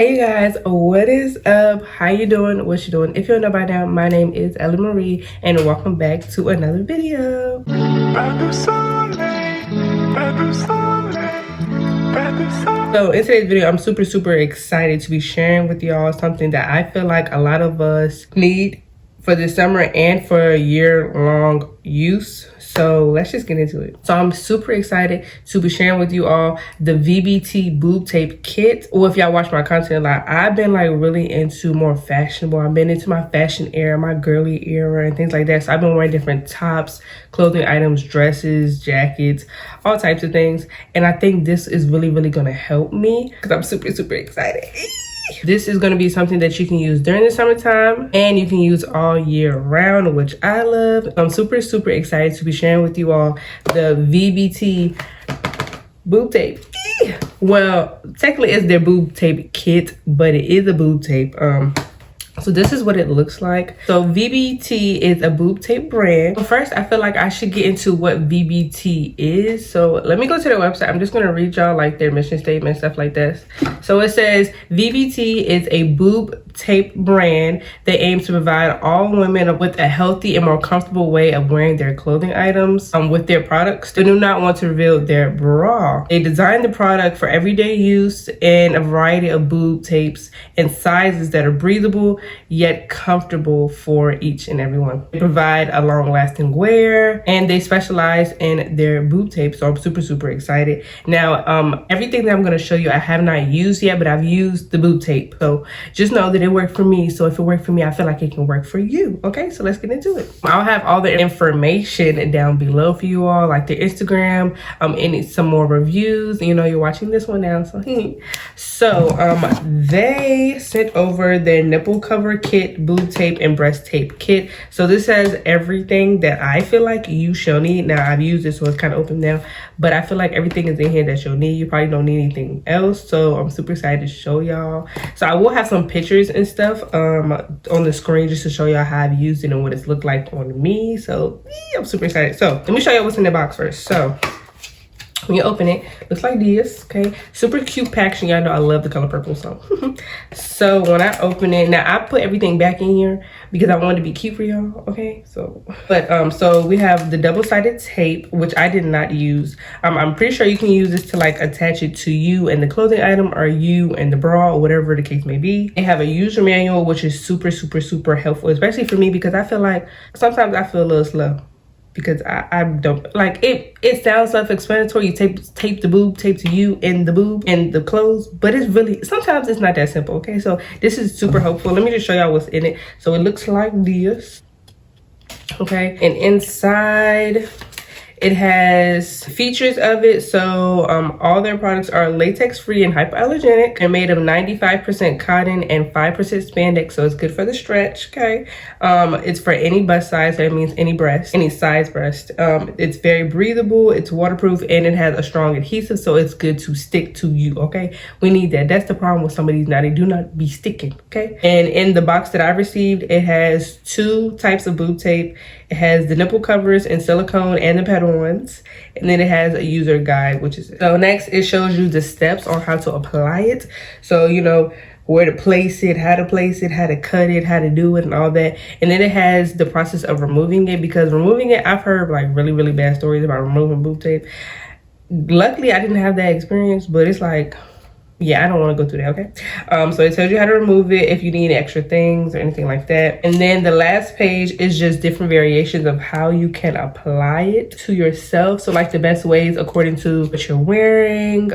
Hey guys, what is up? How you doing? What you doing? If you don't know by now, my name is Ellie Marie and welcome back to another video. So in today's video, I'm super excited to be sharing with y'all something that I feel like a lot of us need for the summer and for year-long use. So let's just get into it. So I'm super excited to be sharing with you all the VBT boob tape kit. Or if y'all watch my content a lot, I've been like really into more fashionable. I've been into my fashion era, my girly era and things like that. So I've been wearing different tops, clothing items, dresses, jackets, all types of things. And I think this is really gonna help me because I'm super excited. This is going to be something that you can use during the summertime and you can use all year round, which I love. I'm super excited to be sharing with you all the VBT boob tape. Well, technically it's their boob tape kit, but it is a boob tape. So this is what it looks like. So VBT is a boob tape brand. But first, I feel like I should get into what VBT is. So let me go to their website. I'm just gonna read y'all like their mission statement, stuff like this. So it says, VBT is a boob tape brand that aims to provide all women with a healthy and more comfortable way of wearing their clothing items with their products. They do not want to reveal their bra. They designed the product for everyday use in a variety of boob tapes and sizes that are breathable yet comfortable for each and every one. They provide a long-lasting wear and they specialize in their boob tape, so I'm super excited. Now everything that I'm going to show you I have not used yet, but I've used the boob tape, so just know that it worked for me. So if it worked for me, I feel like it can work for you. Okay, so let's get into it. I'll have all the information down below for you all, like their Instagram, and some more reviews. You know, you're watching this one now, so they sent over their nipple cover kit, boob tape, and breast tape kit. So this has everything that I feel like you shall need. Now I've used it, so it's kind of open now, but I feel like everything is in here that you'll need. You probably don't need anything else, so I'm super excited to show y'all. So I will have some pictures and stuff on the screen just to show y'all how I've used it and what it's looked like on me. So I'm super excited. So let me show you what's in the box first. So when you open it, looks like this. Okay, super cute packaging. Y'all know I love the color purple. So when I open it, now I put everything back in here because I wanted to be cute for y'all. Okay, so so we have the double-sided tape, which I did not use. I'm pretty sure you can use this to like attach it to you and the clothing item, or you and the bra, or whatever the case may be. They have a user manual, which is super helpful, especially for me because I feel like sometimes I feel a little slow. Because I don't like it. It sounds self-explanatory. You tape the boob tape to you and the boob and the clothes, but it's really sometimes it's not that simple. Okay, so this is super helpful. Let me just show y'all what's in it. So it looks like this. Okay, and inside it has features of it. So all their products are latex free and hypoallergenic. They're made of 95% cotton and 5% spandex, so it's good for the stretch. Okay, it's for any bust size. That means any breast, any size breast. It's very breathable, it's waterproof, and it has a strong adhesive, so it's good to stick to you. Okay, we need that. That's the problem with some of these now. They do not be sticking. Okay, and in the box that I received, it has 2 types of boob tape. It has the nipple covers in silicone and the pedal ones, and then it has a user guide, which is it. So next it shows you the steps on how to apply it, so you know where to place it, how to place it, how to cut it, how to do it, and all that. And then it has the process of removing it, because removing it, I've heard like really bad stories about removing boob tape. Luckily I didn't have that experience, but it's like, yeah, I don't want to go through that. Okay, so it tells you how to remove it if you need extra things or anything like that. And then the last page is just different variations of how you can apply it to yourself. So like the best ways according to what you're wearing,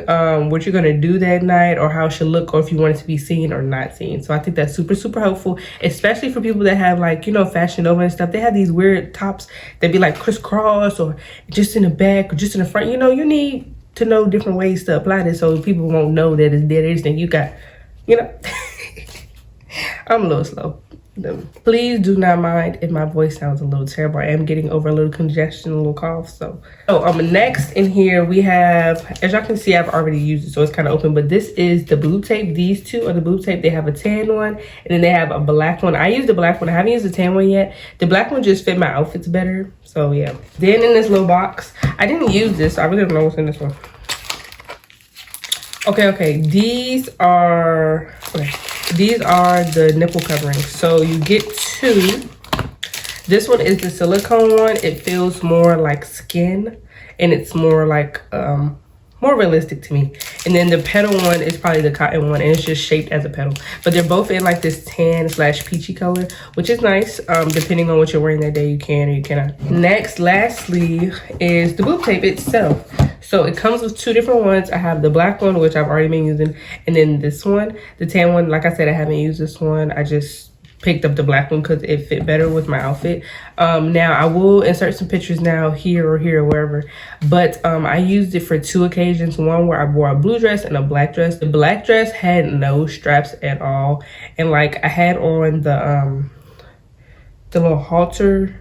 what you're gonna do that night, or how it should look, or if you want it to be seen or not seen. So I think that's super helpful, especially for people that have like, you know, Fashion Nova and stuff. They have these weird tops that be like crisscross or just in the back or just in the front. You know, you need to know different ways to apply this so people won't know that it's dead. Anything you got, you know. I'm a little slow. Please do not mind if my voice sounds a little terrible. I am getting over a little congestion, a little cough. So next in here we have, as y'all can see, I've already used it, so it's kind of open, but this is the boob tape. These 2 are the boob tape. They have a tan one and then they have a black one. I used the black one. I haven't used the tan one yet. The black one just fit my outfits better, so yeah. Then in this little box, I didn't use this, so I really don't know what's in this one. Okay, these are the nipple coverings. So you get two. This one is the silicone one. It feels more like skin, and it's more like more realistic to me. And then the petal one is probably the cotton one, and it's just shaped as a petal. But they're both in like this tan / peachy color, which is nice. Depending on what you're wearing that day, you can or you cannot. Next, lastly, is the boob tape itself. So it comes with two different ones. I have the black one, which I've already been using, and then this one, the tan one. Like I said, I haven't used this one. I just picked up the black one because it fit better with my outfit. Now I will insert some pictures now here or wherever, but I used it for two occasions. One where I wore a blue dress and a black dress. The black dress had no straps at all, and like I had on the little halter.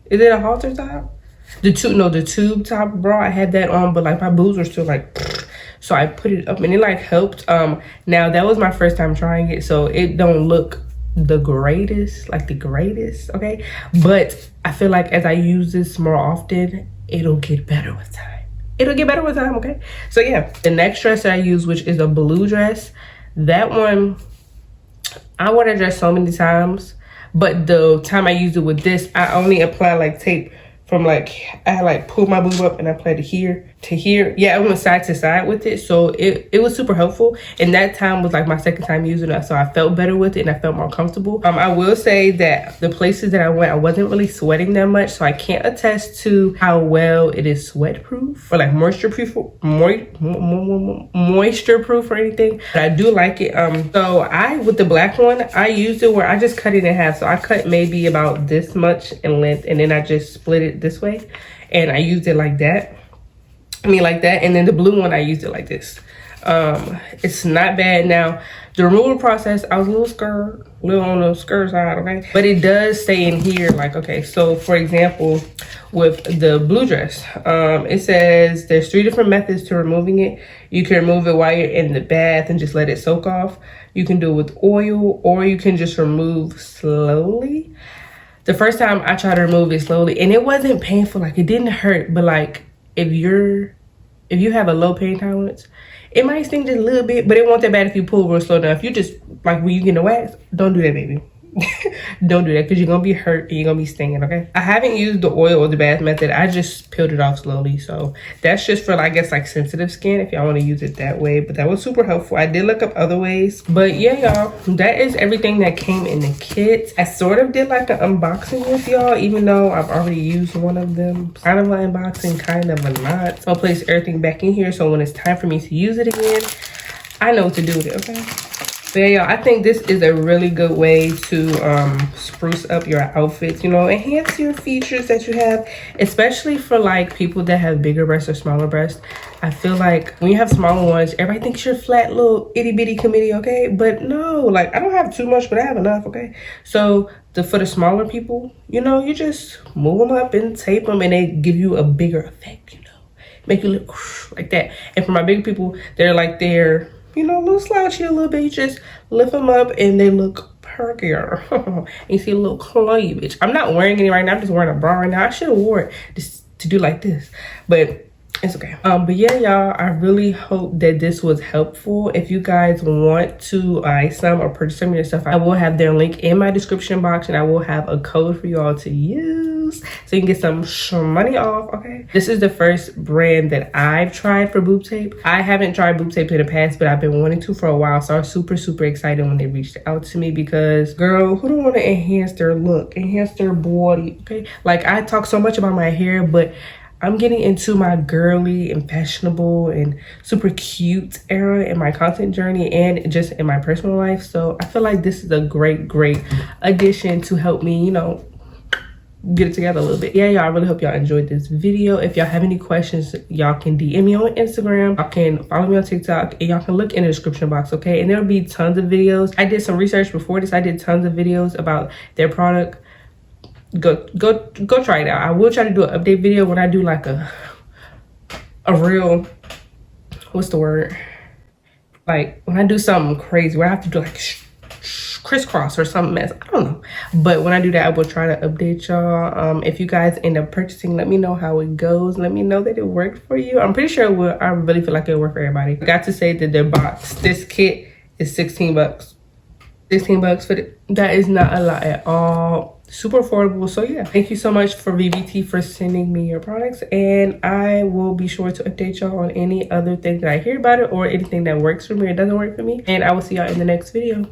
Is it a halter top? The tube top bra. I had that on, but like my boobs were still like, so I put it up and it like helped. Now that was my first time trying it, so it don't look the greatest, okay, but I feel like as I use this more often, it'll get better with time. Okay, so yeah, the next dress that I use, which is a blue dress, that one I wore that dress so many times, but the time I used it with this, I only apply like tape from like, I like pulled my boob up and I applied it here to here. Yeah, I went side to side with it, so it was super helpful. And that time was like my second time using it, so I felt better with it and I felt more comfortable. I will say that the places that I went, I wasn't really sweating that much, so I can't attest to how well it is sweat proof or like moisture proof or anything, but I do like it. So with the black one, I used it where I just cut it in half. So I cut maybe about this much in length, and then I just split it this way, and I used it like that. Like that. And then the blue one, I used it like this. It's not bad. Now the removal process, I was a little on the skirt side, okay, but it does stay in here. Like, okay, so for example, with the blue dress, it says there's 3 different methods to removing it. You can remove it while you're in the bath and just let it soak off. You can do it with oil, or you can just remove slowly. The first time I tried to remove it slowly, and it wasn't painful, like it didn't hurt, but like if you have a low pain tolerance, it might sting just a little bit, but it won't that bad if you pull real slow. Now if you just like when you get the wax, don't do that, baby. Don't do that, because you're gonna be hurt and you're gonna be stinging, okay? I haven't used the oil or the bath method. I just peeled it off slowly, so that's just for, I guess, like sensitive skin if y'all want to use it that way. But that was super helpful. I did look up other ways, but yeah, y'all, that is everything that came in the kit. I sort of did like an unboxing with y'all, even though I've already used one of them. Kind of an unboxing, kind of a not. So I'll place everything back in here, so when it's time for me to use it again, I know what to do with it, okay? So yeah, y'all, I think this is a really good way to spruce up your outfits, you know, enhance your features that you have, especially for like people that have bigger breasts or smaller breasts. I feel like when you have smaller ones, everybody thinks you're flat little itty bitty committee, okay? But no, like I don't have too much, but I have enough, okay? So for the smaller people, you know, you just move them up and tape them, and they give you a bigger effect, you know, make you look like that. And for my bigger people, they're you know, a little slouchy a little bit. You just lift them up and they look perkier. And you see a little cleavage. I'm not wearing any right now. I'm just wearing a bra right now. I should have wore it just to do like this, but it's okay. But yeah, y'all, I really hope that this was helpful. If you guys want to buy some or purchase some of your stuff, I will have their link in my description box, and I will have a code for y'all to use so you can get some money off, okay? This is the first brand that I've tried for boob tape. I haven't tried boob tape in the past, but I've been wanting to for a while, so I was super excited when they reached out to me, because girl, who don't want to enhance their look, enhance their body, okay? Like, I talk so much about my hair, but I'm getting into my girly and fashionable and super cute era in my content journey and just in my personal life. So I feel like this is a great addition to help me, you know, get it together a little bit. Yeah, y'all, I really hope y'all enjoyed this video. If y'all have any questions, y'all can DM me on Instagram. Y'all can follow me on TikTok, and y'all can look in the description box, okay? And there'll be tons of videos. I did some research before this. I did tons of videos about their product. Go try it out. I will try to do an update video when I do like a real, what's the word, like when I do something crazy where I have to do like crisscross or some mess. I don't know, but when I do that, I will try to update y'all. If you guys end up purchasing, let me know how it goes. Let me know that it worked for you. I'm pretty sure it will. I really feel like it'll work for everybody. I got to say that their box, this kit is 16 bucks. 16 bucks for it. That is not a lot at all. Super affordable. So yeah, thank you so much for VBT for sending me your products, and I will be sure to update y'all on any other thing that I hear about it or anything that works for me or doesn't work for me, and I will see y'all in the next video.